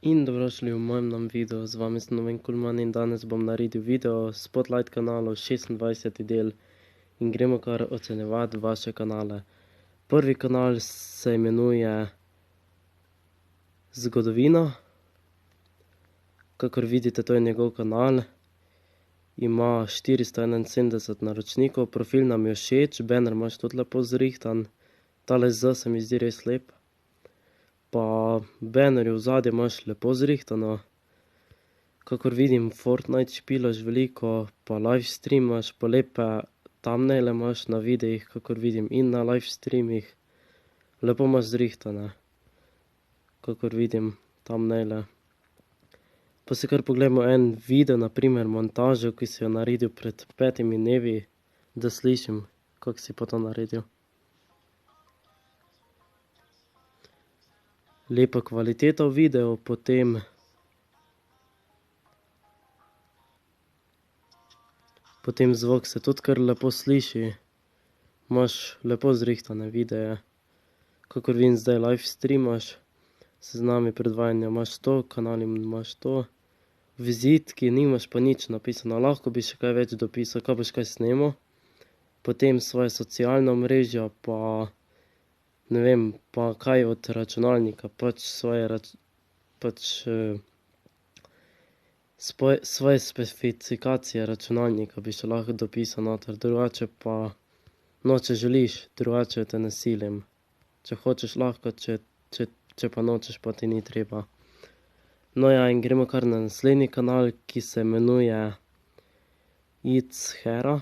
In dobrošli v mojem novem videu, z vami sem Noven Kulman in danes bom naredil video Spotlight kanalu 26. del in gremo kar ocenjevati vaše kanale. Prvi kanal se imenuje Zgodovina. Kakor vidite, to je njegov kanal. Ima 471 naročnikov, profil nam je všeč, banner imaš tudi lepo zrihtan. Tale Z se mi zdi res lep. Pa bannerju v zadje imaš lepo zrihtano. Kakor vidim, Fortnite špilaš veliko, pa livestream imaš, pa lepe thumbnaile imaš na videih, kakor vidim, in na livestreamih. Lepo imaš zrihtane, kakor vidim, thumbnaile. Pa si kar pogledamo en video, na primer montažo, ki si jo naredil pred 5 dnevi, da slišim, kako si pa to naredil. Lepa kvaliteta v videu, potem zvok se tudi kar lepo sliši. Imaš lepo zrihtane videe. Kakor vidim, zdaj livestreamaš, seznami predvajanja imaš to, kanali imaš to. Vizitki nimaš pa nič napisano, lahko bi še kaj več dopisal, kaj boš kaj snemal. Potem svoje socialna omrežja, pa ne vem, pa kaj od računalnika, pač svoje specifikacije računalnika bi še lahko dopisal noter, drugače pa, no, če želiš, drugače te ne silim. Če hočeš lahko, če pa nočeš, pa ti ni treba. No ja, in gremo kar na naslednji kanal, ki se imenuje It's Hera.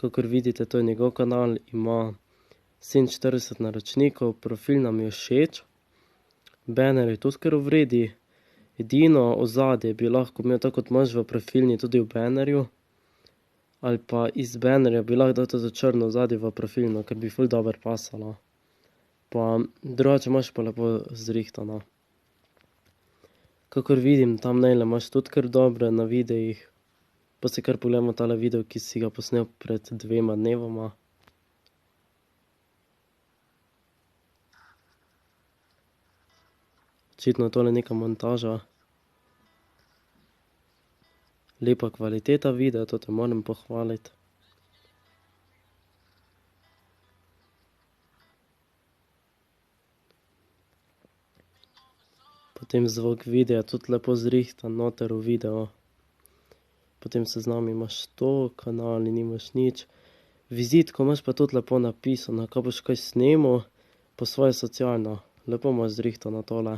Kakor vidite, to je njegov kanal, ima 47 naročnikov, profil nam je všeč. Banner je tudi kar v redu. Edino ozadje bi lahko imel tako, kot imaš v profilni, tudi v bannerju. Ali pa iz bannerja bi lahko dal to črno ozadje v profilno, ker bi ful dobro pasalo. Pa drugače imaš pa lepo zrihtano. Kakor vidim, thumbnaile imaš tudi kar dobre na videih. Pa si kar pogledamo tale video, ki si ga posnel pred 2 dnevoma. Očitno je tole neka montaža. Lepa kvaliteta videa, to te moram pohvaliti. Potem zvok videa tudi lepo zrihtan noter v video. Potem seznam imaš to, kanali nimaš nič. Vizitko imaš pa tudi lepo napisano, kaj boš kaj snemal, po svoje socialno. Lepo imaš zrihtano tole.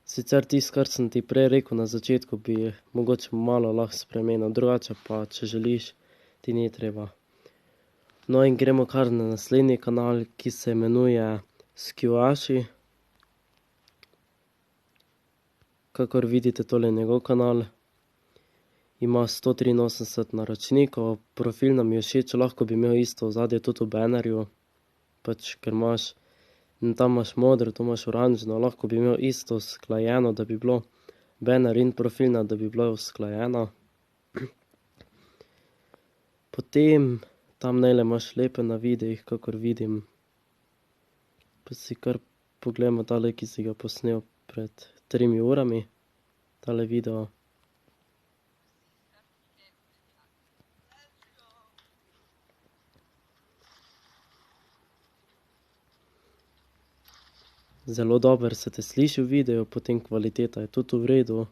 Sicer tisto, kar sem ti prej rekel na začetku, bi mogoče malo lahko spremenil, drugače pa, če želiš, ti ni treba. No in gremo kar na naslednji kanal, ki se imenuje Skjuaši. Kakor vidite, tole je njegov kanal. Ima 183 naročnikov, profil nam je všeč, lahko bi imel isto ozadje tudi v bannerju. Pač, ker imaš, tam imaš modro, tu imaš oranžno, lahko bi imel isto usklajeno, da bi bilo banner in profilna, da bi bilo usklajeno. Potem thumbnaile imaš lepe na videih, kakor vidim. Pa si kar pogledamo tale, ki si ga posnel pred 3 urami, tale video. Zelo dobro se te sliši v videu, potem kvaliteta je tudi v redu.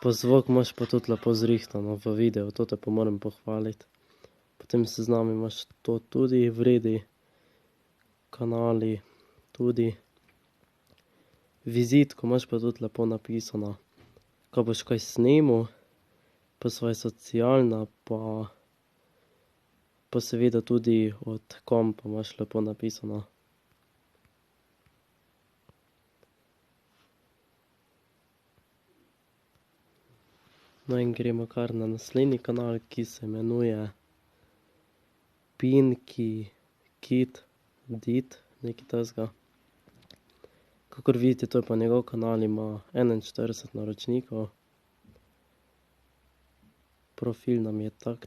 Pa zvok imaš pa tudi lepo zrihtano v videu, to te pa moram pohvaliti. Potem seznam imaš to tudi v redu. Kanali tudi. Vizitko imaš pa tudi lepo napisano, kaj boš kaj snemal, pa svoje socialna, pa seveda tudi od kompa imaš lepo napisano. No in gremo kar na naslednji kanal, ki se imenuje Pinky Kid Dit, nekaj takega. Kakor vidite, to je pa njegov kanal, ima 41 naročnikov. Profil nam je tak.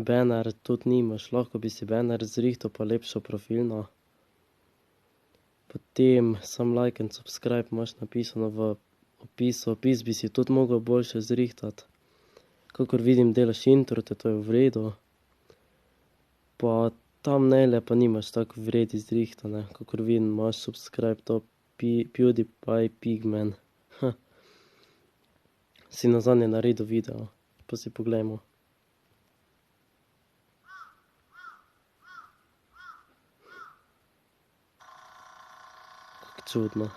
banner tudi nimaš, lahko bi si banner zrihtal pa lepšo profilno. Potem sam like and subscribe imaš napisano v opisu, opis bi si tudi mogel boljše zrihtati. Kakor vidim, delaš introte, to je v redu. Pa thumbnaile pa nimaš tako v redu zrihtane, kakor vidim, imaš subscribe to PewDiePie Pigman. Si nazadnje naredil video, pa si poglejmo. Kako čudno.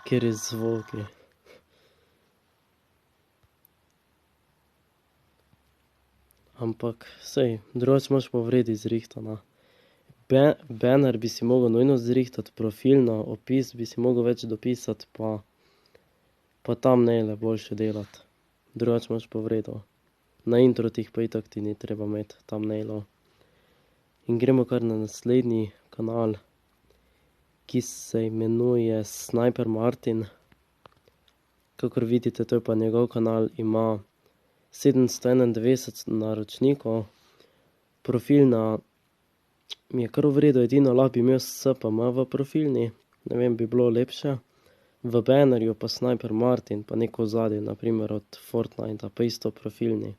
Kateri zvoki. Ampak, sej, drugače imaš pa v redu zrihtano. Banner bi si mogel nujno zrihtati, profilno, opis bi si mogel več dopisati, pa thumbnaile boljše delati. Drugače imaš pa v redu. Na introtih pa itak ti ni treba imeti thumbnailov. In gremo kar na naslednji kanal, ki se imenuje Sniper Martin. Kakor vidite, to je pa njegov kanal, ima 791 naročnikov. Profilna mi je kar v redu, edino lahko bi imel SPM v profilni, ne vem, bi bilo lepše. V bannerju pa Sniper Martin, pa neko ozadje, na primer od Fortnita, pa isto profilni.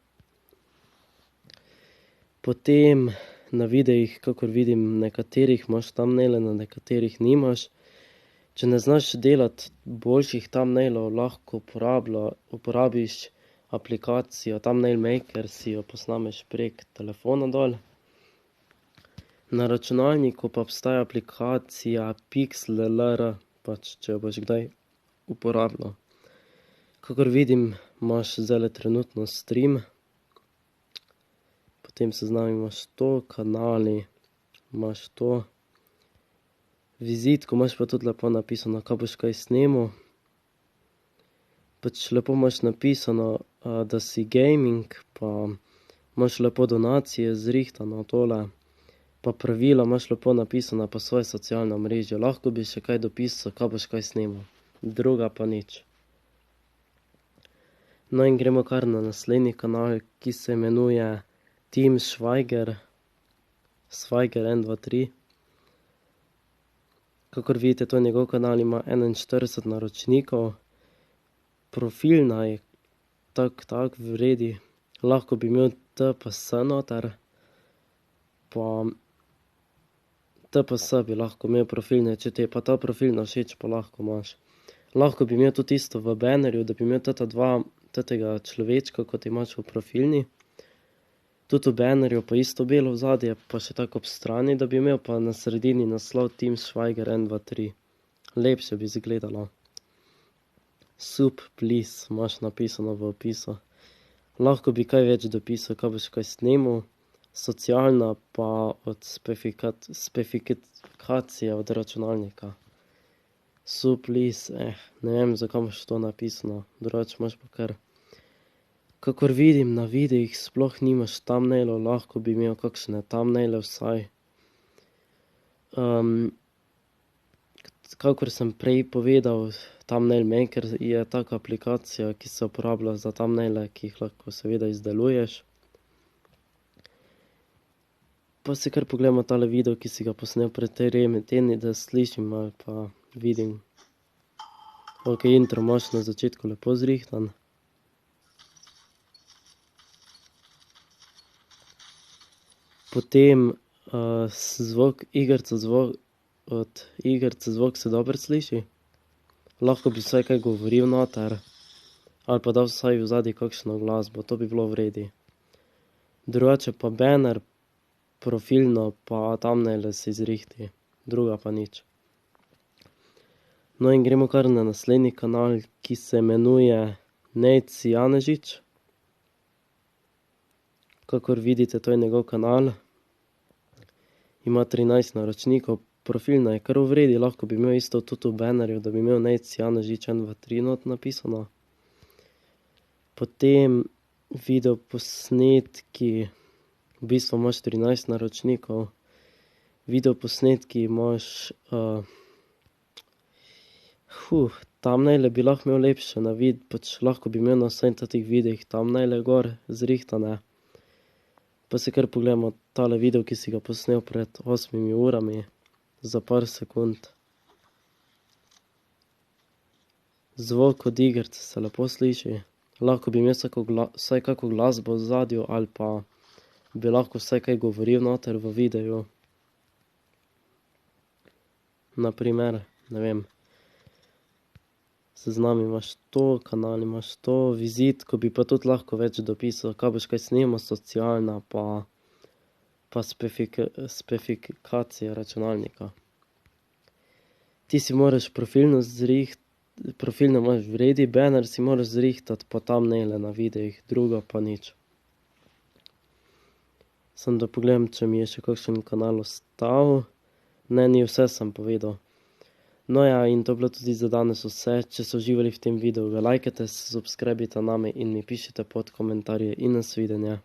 Potem na videih, kakor vidim, nekaterih imaš thumbnaile, na nekaterih nimaš. Če ne znaš delati boljših thumbnailov, lahko uporabiš aplikacijo Thumbnail Maker, si jo posnameš prek telefona dol. Na računalniku pa obstaja aplikacija Pixlr, pač če jo boš kdaj uporabljal. Kakor vidim, imaš zdajle trenutno stream. Potem seznam imaš to, kanali, imaš to. Vizitko imaš pa tudi lepo napisano, kaj boš kaj snemal. Pač lepo imaš napisano, da si gaming, pa imaš lepo donacije zrihtano tole. Pa pravila imaš lepo napisana, pa svoje socialno omrežje. Lahko bi še kaj dopisal, kaj boš kaj snemal. Druga pa nič. No in gremo kar na naslednji kanal, ki se imenuje Tim Schweiger. Schweiger 1, 2, 3. Kakor vidite, to je njegov kanal, ima 41 naročnikov. Profilna je tak v redu. Lahko bi imel TPS noter, pa TPS bi lahko imel profilne, če ti je pa ta profilna všeč, pa lahko imaš. Lahko bi imel tudi isto v bannerju, da bi imel tega človečka, kot imaš v profilni. Tudi v bannerju pa isto belo ozadje, pa še tako ob strani, da bi imel pa na sredini naslov Tim Schweiger 1, 2, 3. Lepše bi izgledalo. Sub, please, imaš napisano v opisu. Lahko bi kaj več dopisal, kaj boš kaj snemal. Socialna pa od specifikacije od računalnika. Sub, please, ne vem, zakaj imaš to napisano. Drugače imaš pa kar. Kakor vidim na videih, sploh nimaš thumbnailov, lahko bi imel kakšne thumbnaile vsaj. Kakor sem prej povedal, Thumbnail Maker je taka aplikacija, ki se uporablja za thumbnaile, ki jih lahko seveda izdeluješ. Pa si kar pogledamo tale video, ki si ga posnel pred 3 tedni, da slišim ali pa vidim. Ok, intro imaš na začetku lepo zrihtan. Potem zvok, od igrice zvok se dobro sliši. Lahko bi vsaj kaj govoril noter, ali pa dal vsaj v zadnji kakšno glasbo, to bi bilo v redu. Drugače pa banner, profilno pa thumbnaile si zrihti, druga pa nič. No in gremo kar na naslednji kanal, ki se imenuje Nejc Janežič. Kakor vidite, to je njegov kanal. Ima 13 naročnikov, profilna je kar v redu, lahko bi imel isto tudi v bannerju, da bi imel Nejc Janežič 1, 2, 3 not napisano. Potem video posnetki, v bistvu imaš 13 naročnikov. Video posnetki imaš, thumbnaile bi lahko imel lepše na pač lahko bi imel na vsaj teh videih thumbnaile gor zrihtane. Pa si kar pogledamo tale video, ki si ga posnel pred 8 urami, za par sekund. Zvok od igrice se lepo sliši. Lahko bi imel vsaj kako glasbo v ozadju ali pa bi lahko vsaj kaj govoril noter v videu. Na primer, ne vem, seznam imaš to, kanal imaš to, vizitko bi pa tudi lahko več dopisal, kaj boš kaj snimal, socialna pa specifikacije računalnika. Ti si moraš profilno imaš v redu, banner si moraš zrihtati pa thumbnaile na videih, drugo pa nič. Samo da pogledam, če mi je še kakšen kanal ostal. Ne, ni vse sem povedal. No ja, in to bilo tudi za danes vse. Če so uživali v tem videu, ga lajkajte, subscribite name in mi pišite pod komentarje in nasvidenje.